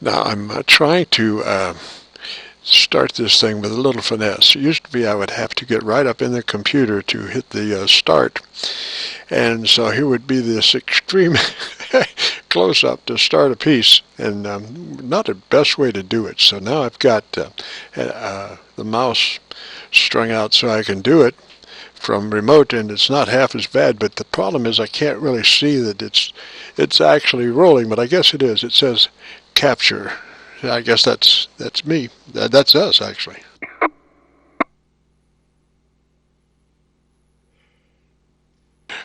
Now I'm trying to start this thing with a little finesse. It used to be I would have to get right up in the computer to hit the start, and so here would be this extreme close-up to start a piece, and not the best way to do it. So now I've got the mouse strung out so I can do it from remote, and it's not half as bad, but the problem is I can't really see that it's actually rolling, but I guess it is. It says capture. I guess that's me. That's us, actually.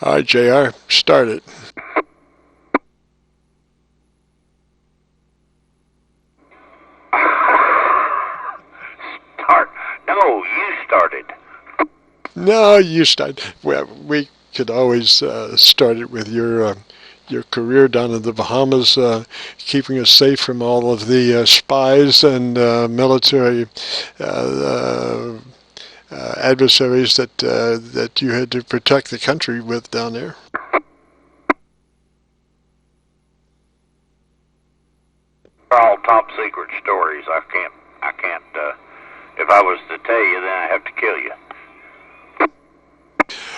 All right, JR, start it. Start? No, you started. No, you start. Well, we could always start it with your career down in the Bahamas, keeping us safe from all of the spies and military adversaries that you had to protect the country with down there. They're all top secret stories. I can't. If I was to tell you, then I have to kill you.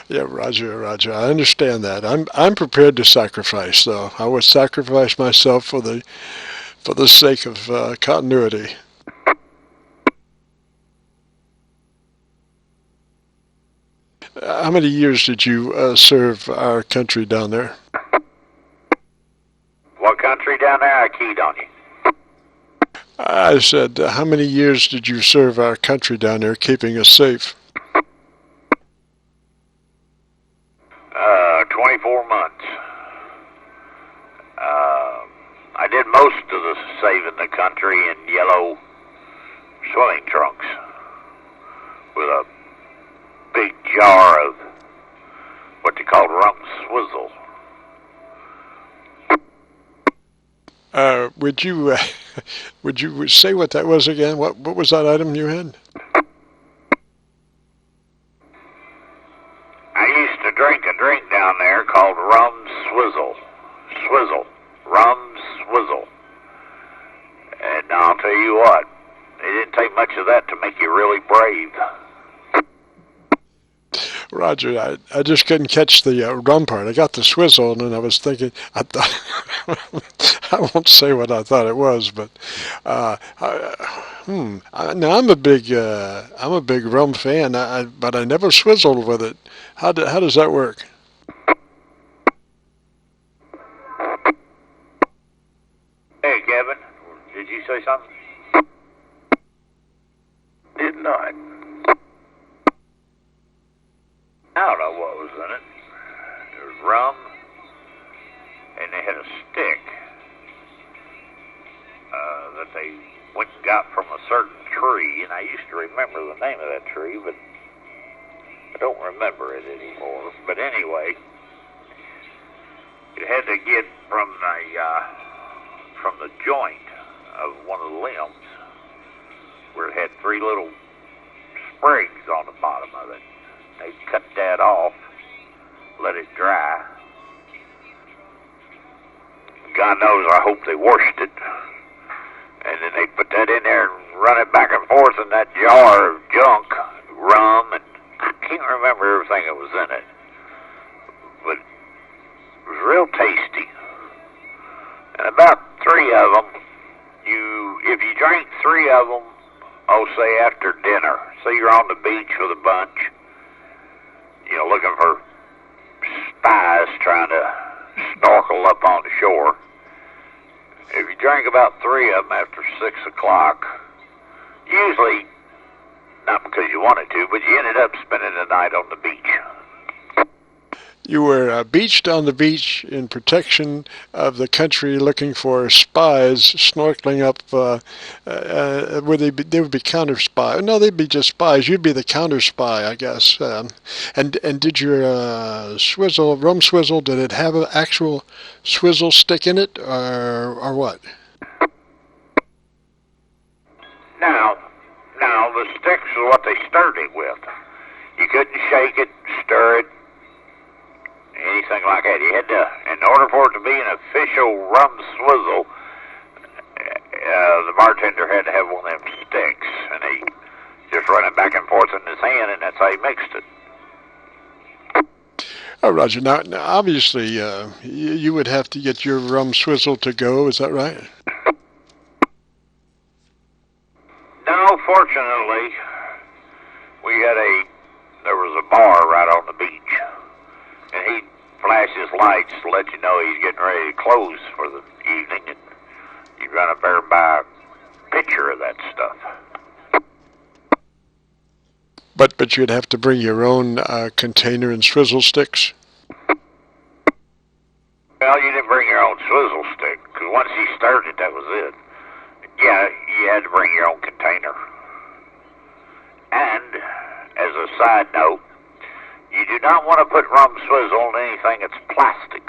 Yeah, Roger. I understand that. I'm prepared to sacrifice, though. I would sacrifice myself for the sake of continuity. How many years did you serve our country down there? What country down there? I keyed on you. I said, how many years did you serve our country down there, keeping us safe? 24 months. I did most of the saving the country in yellow swimming trunks with a big jar of what they call Rum Swizzle. Would you say what that was again? What was that item you had? I used to drink a drink down there called Rum Swizzle. Rum Swizzle. And I'll tell you what, it didn't take much of that to make you really brave. Roger, I just couldn't catch the rum part. I got the swizzle, and then I was thinking, I won't say what I thought it was, but now I'm a big rum fan, but I never swizzled with it. How does that work? Hey, Kevin, did you say something? Did not. I don't know what was in it. There was rum, and they had a stick that they went and got from a certain tree, and I used to remember the name of that tree, but I don't remember it anymore. But anyway, it had to get from the joint of one of the limbs, where it had three little sprigs on the bottom of it. They cut that off, let it dry. God knows, I hope they washed it. And then they put that in there and run it back and forth in that jar of junk, rum, and I can't remember everything that was in it. But it was real tasty. And about three of them, if you drank three of them, say after dinner, say you're on the beach with a bunch, looking for spies trying to snorkel up on the shore. If you drank about three of them after 6 o'clock, usually not because you wanted to, but you ended up spending the night on the beach. You were beached on the beach in protection of the country, looking for spies snorkeling up. Where they would be counter spy. No, they'd be just spies. You'd be the counter spy, I guess. And did your rum swizzle? Did it have an actual swizzle stick in it, or what? Now the sticks are what they stirred it with. You couldn't shake it, stir it, anything like that. You had to, in order for it to be an official rum swizzle, the bartender had to have one of them sticks, and he just run it back and forth in his hand, and that's how he mixed it. Oh, Roger. Now obviously, you would have to get your Rum Swizzle to go. Is that right? No, fortunately, there was a bar right on the beach, and he'd flash his lights to let you know he's getting ready to close for the evening, and you'd run up there and buy a pitcher of that stuff. But you'd have to bring your own container and swizzle sticks. Well, you didn't bring your own swizzle stick, because once he started, that was it. Yeah, you had to bring your own container. And, as a side note, you do not want to put Rum Swizzle in anything that's plastic.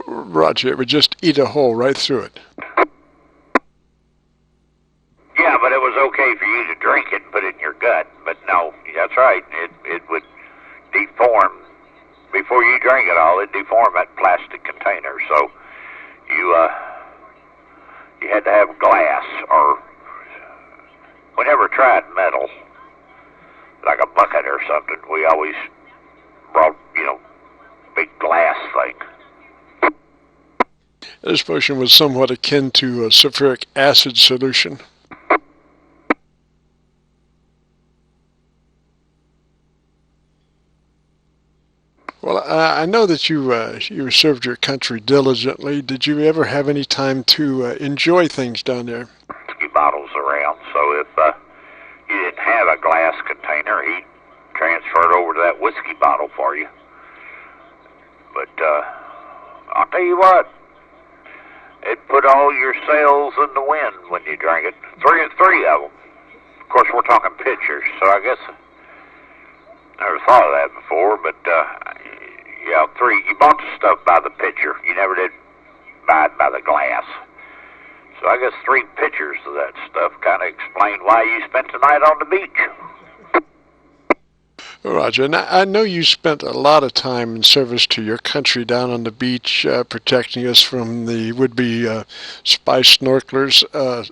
Roger, it would just eat a hole right through it. Yeah, but it was okay for you to drink it and put it in your gut. But no, that's right. It would deform. Before you drank it all, it'd deform that plastic container. So you had to have glass, or we never tried metal, like a bucket or something. We always brought, big glass thing. This potion was somewhat akin to a sulfuric acid solution. Well, I know that you served your country diligently. Did you ever have any time to enjoy things down there? Whiskey bottles around, so if you didn't have a glass container, he'd transfer it over to that whiskey bottle for you. But I'll tell you what, it put all your sails in the wind when you drank it. Three of them. Of course, we're talking pitchers, so I guess I never thought of that before, but yeah, three. You bought the stuff by the pitcher. You never did buy it by the glass. So I guess 3 pitchers of that stuff kind of explained why you spent the night on the beach. Roger, and I know you spent a lot of time in service to your country down on the beach, protecting us from the would-be spy snorkelers,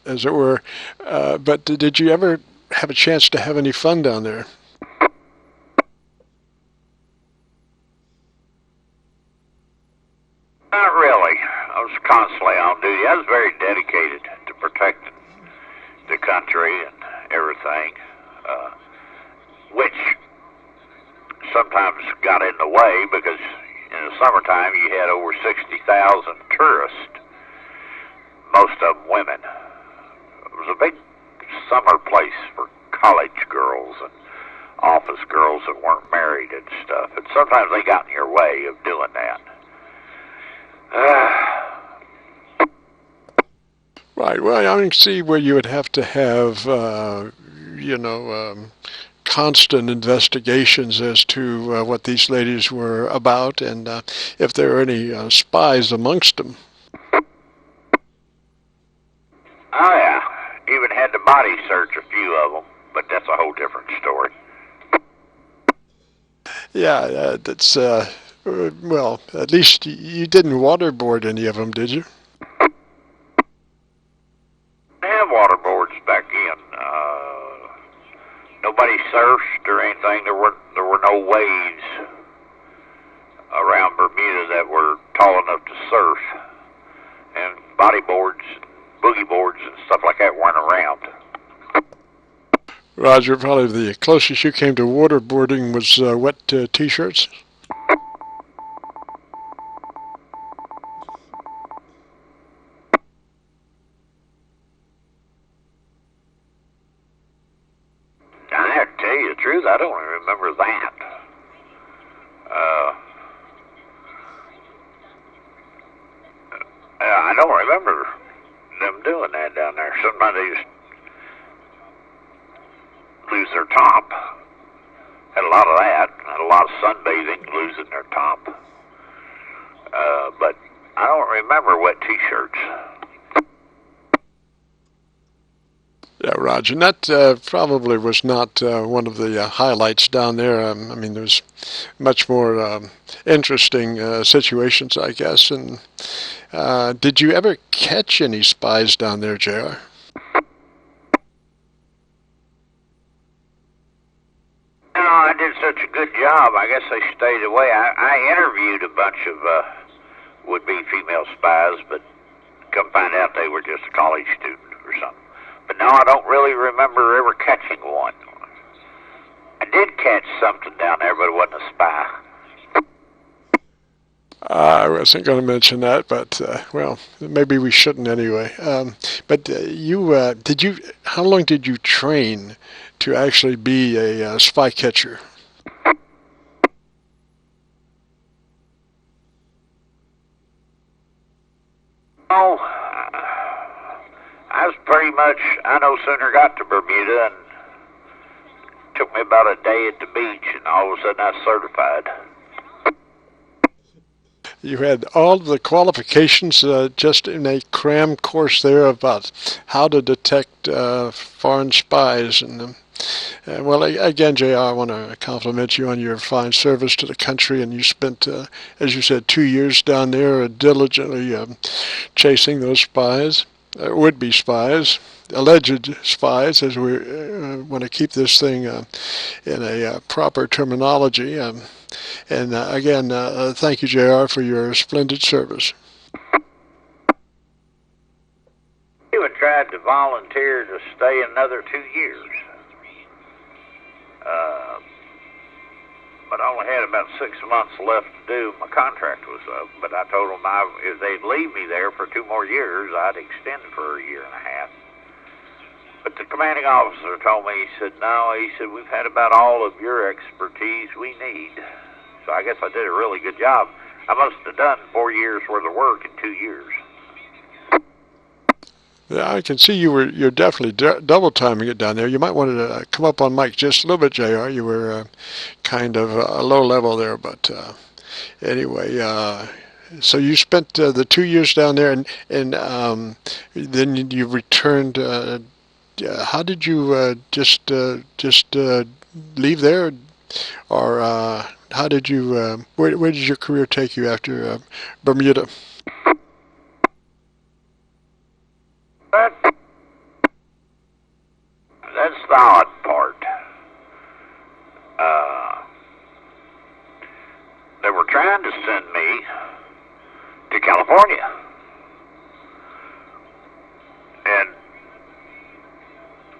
as it were. But did you ever have a chance to have any fun down there? Not really. I was constantly on duty. I was very dedicated to protecting the country and everything, which sometimes got in the way because in the summertime you had over 60,000 tourists, most of them women. It was a big summer place for college girls and office girls that weren't married and stuff, and sometimes they got in your way of doing that. Right. Well, I can see where you would have to have, constant investigations as to what these ladies were about, and if there were any spies amongst them. Oh yeah, even had to body search a few of them, but that's a whole different story. Yeah, that's well, at least you didn't waterboard any of them, did you? They have waterboards back in. Nobody surfed or anything. There were no waves around Bermuda that were tall enough to surf, and bodyboards, boogie boards, and stuff like that weren't around. Roger, probably the closest you came to waterboarding was wet T-shirts. I have to tell you the truth, I don't remember that. I don't remember them doing that down there. Sometimes they just lose their top. Had a lot of that. Had a lot of sunbathing, losing their top. But I don't remember wet T-shirts. Yeah, Roger. And that probably was not one of the highlights down there. I mean, there's much more interesting situations, I guess. And did you ever catch any spies down there, JR? No, I did such a good job. I guess they stayed away. I interviewed a bunch of would-be female spies, but come find out they were just a college student or something. But no, I don't really remember ever catching one. I did catch something down there, but it wasn't a spy. I wasn't going to mention that, but well, maybe we shouldn't anyway. But how long did you train to actually be a spy catcher? Oh, I was pretty much, I no sooner got to Bermuda and took me about a day at the beach, and all of a sudden I was certified. You had all the qualifications just in a cram course there about how to detect foreign spies. And well, again, JR, I want to compliment you on your fine service to the country. And you spent, as you said, 2 years down there diligently chasing those spies, would-be spies, alleged spies, as we want to keep this thing in a proper terminology. And again, thank you, JR, for your splendid service. I even tried to volunteer to stay another 2 years. But I only had about 6 months left to do. My contract was up, but I told them if they'd leave me there for 2 more years, I'd extend for a year and a half. But the commanding officer told me, he said, no, he said, we've had about all of your expertise we need. So I guess I did a really good job. I must have done 4 years worth of work in 2 years. Yeah, I can see you're definitely double timing it down there. You might want to come up on mic just a little bit, JR. You were kind of a low level there, but anyway, so you spent the 2 years down there, and then you returned. How did you just leave there, or how did you? Where did your career take you after Bermuda? That's the odd part. They were trying to send me to California. And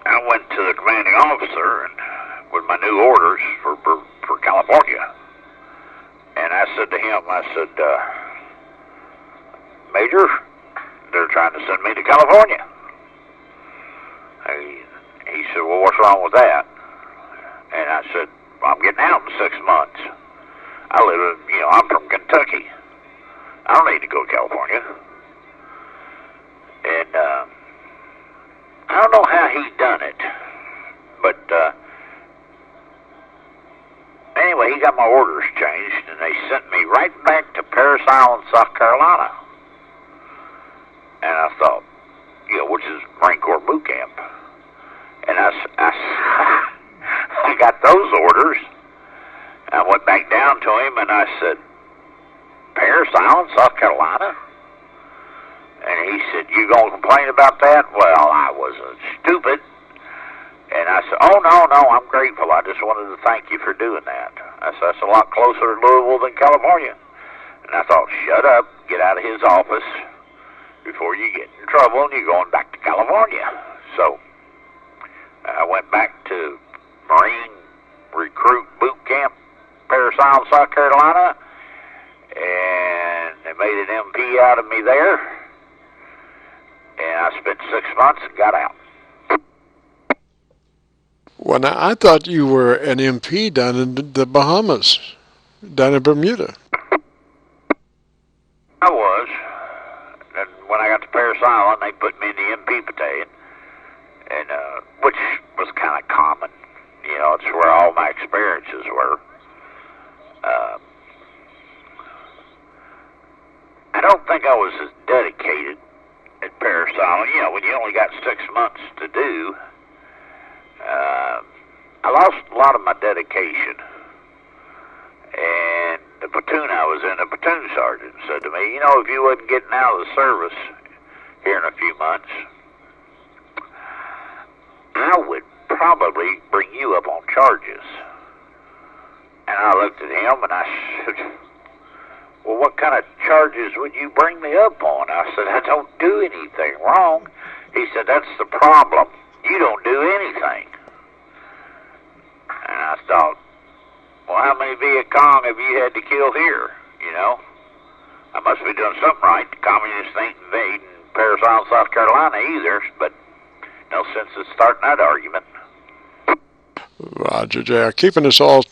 I went to the commanding officer and with my new orders for California. And I said to him, I said, Major, they're trying to send me to California. He said, well, what's wrong with that? And I said, well, I'm getting out in 6 months. I live in, I'm from Kentucky. I don't need to go to California. And I don't know how he done it, but anyway, he got my orders changed, and they sent me right back to Parris Island, South Carolina. And I thought, which is Marine Corps boot camp. And I got those orders. I went back down to him and I said, Parris Island, South Carolina? And he said, you gonna complain about that? Well, I was stupid. And I said, oh, no, I'm grateful. I just wanted to thank you for doing that. I said, that's a lot closer to Louisville than California. And I thought, shut up, get out of his office before you get in trouble and you're going back to California. So I went back to Marine Recruit Boot Camp, Parris Island, South Carolina, and they made an MP out of me there. And I spent 6 months and got out. Well, now, I thought you were an MP down in the Bahamas, down in Bermuda. I was. And when I got to Parris Island, they put me in the MP battalion, and which was kind of common. It's where all my experiences were. I don't think I was as dedicated at Parris Island. When you only got 6 months to do, I lost a lot of my dedication. And the platoon I was in, the platoon sergeant said to me, you know, if you wasn't getting out of the service here in a few months, I would probably bring you up on charges. And I looked at him and I said, well, what kind of charges would you bring me up on? I said, I don't do anything wrong. He said, that's the problem. You don't do anything. And I thought, well, how many Viet Cong have you had to kill here? You know, I must be doing something right. The communists ain't invading Paris Island, South Carolina either, but no sense in starting that argument. Roger, JR. Keeping us all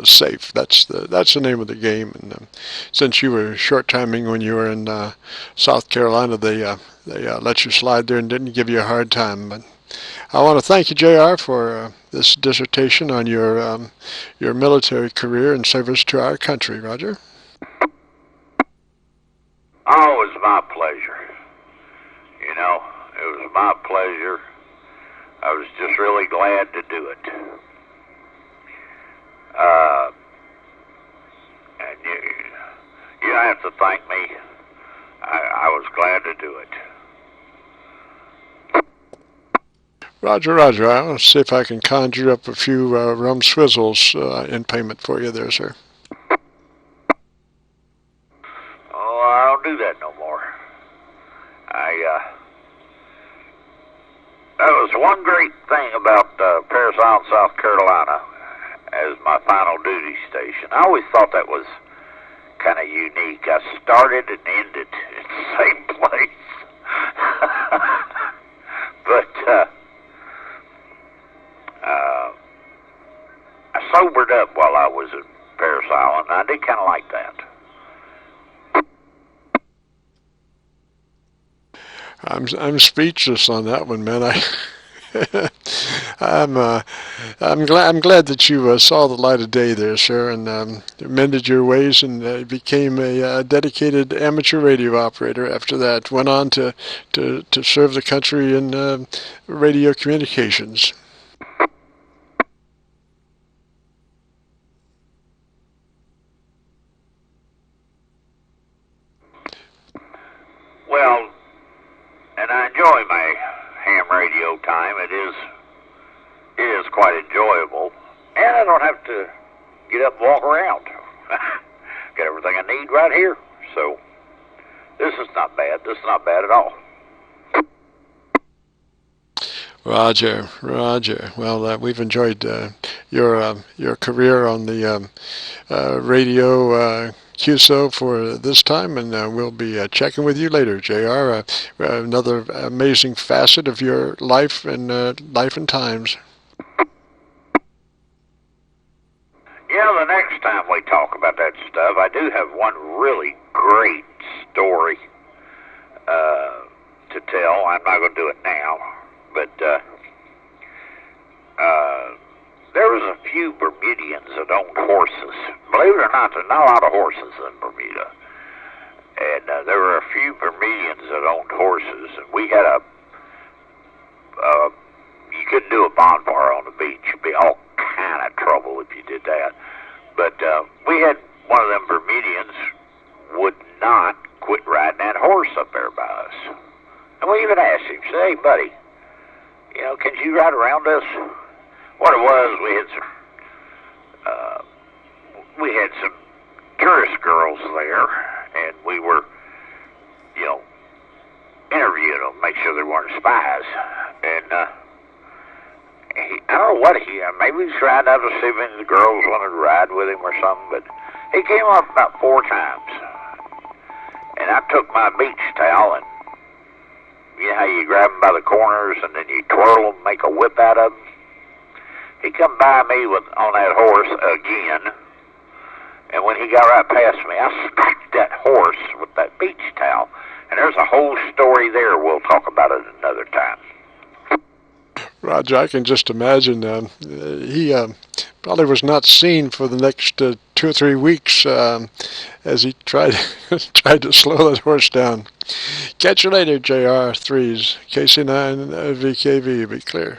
safe. That's the name of the game. And since you were short timing when you were in South Carolina, they let you slide there and didn't give you a hard time. But I want to thank you, JR, for this dissertation on your military career and service to our country. Roger. Oh, it was my pleasure. You know, it was my pleasure. I was just really glad to do it. And you don't have to thank me. I was glad to do it. Roger, Roger. I want to see if I can conjure up a few Rum Swizzles in payment for you there, sir. Oh, I don't do that no more. That was one great thing about Paris Island, South Carolina, as my final duty station. I always thought that was kind of unique. I started and ended in the same place. But I sobered up while I was at Paris Island, and I did kind of like that. I'm speechless on that one, man. I'm glad that you saw the light of day there, sir, and mended your ways and became a dedicated amateur radio operator. After that, went on to serve the country in radio communications. Well, and I enjoy my ham radio time. It is quite enjoyable, and I don't have to get up and walk around. Got everything I need right here, so this is not bad. This is not bad at all. Roger, Roger. Well, we've enjoyed your career on the radio Qso for this time, and we'll be checking with you later, JR. Another amazing facet of your life and times. Yeah, the next time we talk about that stuff, I do have one really great story to tell. I'm not going to do it now, but there was a few Bermudians that owned horses. Believe it or not, there's not a lot of horses in Bermuda. And there were a few Bermudians that owned horses, and we had you couldn't do a bonfire on the beach. You'd be all kind of trouble if you did that. But we had one of them Bermudians would not quit riding that horse up there by us. And we even asked him, say, hey, buddy, you know, can you ride around us? What it was, we had some tourist girls there, and we were, you know, interviewing them, make sure they weren't spies. And I don't know what maybe he was trying out to see if any of the girls wanted to ride with him or something, but he came up about 4 times. And I took my beach towel, and you know how you grab them by the corners and then you twirl them, make a whip out of them? He come by me on that horse again, and when he got right past me, I smacked that horse with that beach towel. And there's a whole story there. We'll talk about it another time. Roger, I can just imagine he probably was not seen for the next 2 or 3 weeks as he tried to slow that horse down. Catch you later, JR3s. KC9VKV, be clear.